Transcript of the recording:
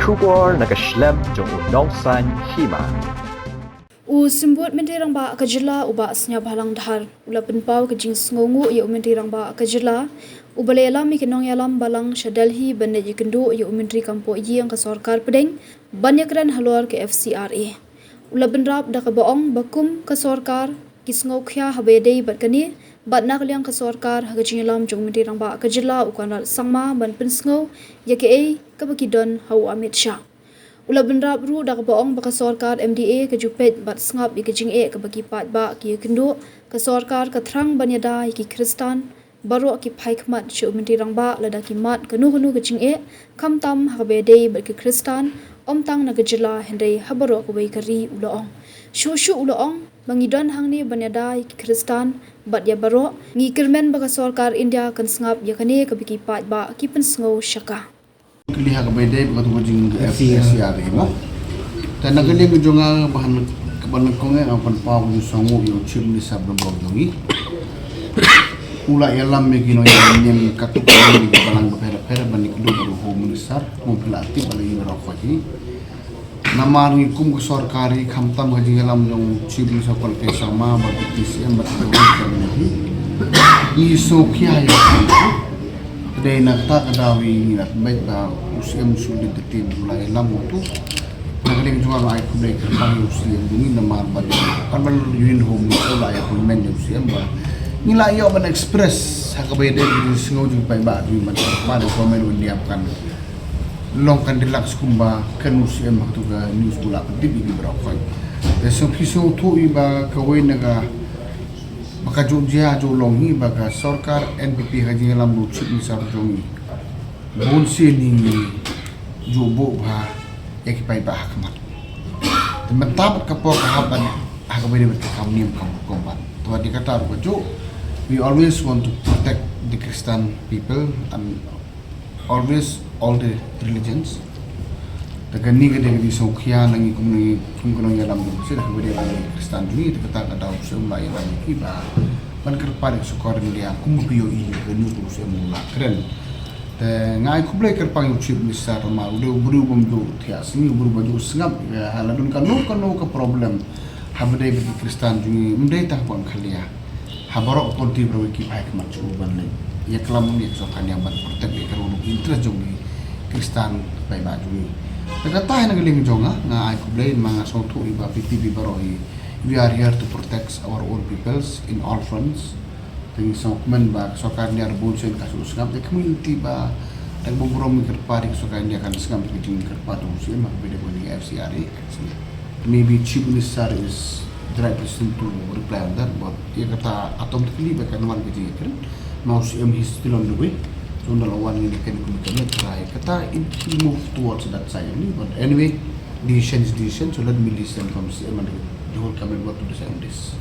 Shukor nakaslem jong unongsan Hima. Simbut mentirang ba kajila uba Sniawbhalang dhar ula penpau kajing sngongu ya mentirang ba kajila ubalela mi kinong yalam balang Delhi bande yikendu ya menteri kampo yang ke Sorkar pedeng banyakran Halor ke Fcra ula benrap da kabaong bakum ke Sorkar ki Sngewkhia habede batkani batnak liang ke Sorkar kajing yalam jong mentirang ba kajila ukanal sangma ban pensngau ya ke kabakidon hau Amit Shah. Ula benrap ru da kabaong baka Sorkar MDA ke jupet bat sngap i kajing ke bagi pat ba ki kendu ke Sorkar ke thrang banyada ki Khristan baru ki phaikmat chu mentirang ba lada ki mat kanu kajing kam tam habede bat ki Khristan omtang na gajila hendai habaro ko bai kari ulaong shu ulaong mangidon hangne banyada ki Khristan bat ya baro ngi kirmen baka Sorkar India kan sngap ya kane ke bagi pat ba ki pensngau shaka lihat kepada betul jing Fcra Hima. Dan nagaling jonga bahan kebalan konge apan pau ju songo yo chim ni sab nomor dongi. Ula yalam megino yang katuk ni kebalan bapera bani kudu baru home minister mobilati bali rokoti. Namar ni kum ke Sorkari khamtam haji yalam jong chim ni sokol pesama bagi TCM betul ni. Ni Sngewkhia ya. Today nakta kadawi nak baik ba usiam sulit detin mulai lamu tu nagaling juga ai kubay kerpang usiam dungin na marbat kan bal yun home wala ya kun men usiam ba nila yo ban express hakabay de singaw jung pay ba du man ma do ko men undiapkan long kan relax kumba kan usiam haktuga news bula dibi bro koy de so piso tu iba kaway naga maka Jogja jolongi baga Sorkar NPP haji lam lucit ni sarjongi bonsi ni jobo ba ekipai ba hakmat tementab kapo kahaban hakabai de kamnim kombat to dikata rujo we always want to protect the Khristan people and always all the religions tagani ke di Sngewkhia nangi kumno yalam du sida ke Khristan ni kata ada usum la yalam ki ba ban kerpar sukor dia kumbiyo i genu usum la kren te ngai kublai kerpang uchip misar ma udah buru bomdo tias ni buru baju sngap haladun kanu ke problem habde bi Khristan ni mdai ta pon khalia habaro konti bro ki baik machu ban le ya kelam ni sokan yang ban protect ke ru interest jongi Khristan bai baju ni Kata yang nagaling jonga nga ay kublay mga soto iba PTV baroi. We are here to protect our own peoples in all fronts. Ting sokmen ba Sorkar ni arbulsen kasus ngam the community ba nagbubrom kerpari Sorkar ni akan skam kiting kerpatu si makbede ko ni Fcra. Maybe chief minister is the right person to reply on that, but ia kata automatically ba kanuan kiting kan mau si he's still on the way. So one ni kan try kata it move towards that side only, but anyway decision is decision, so let me listen from CM and the whole comment what to decide on this.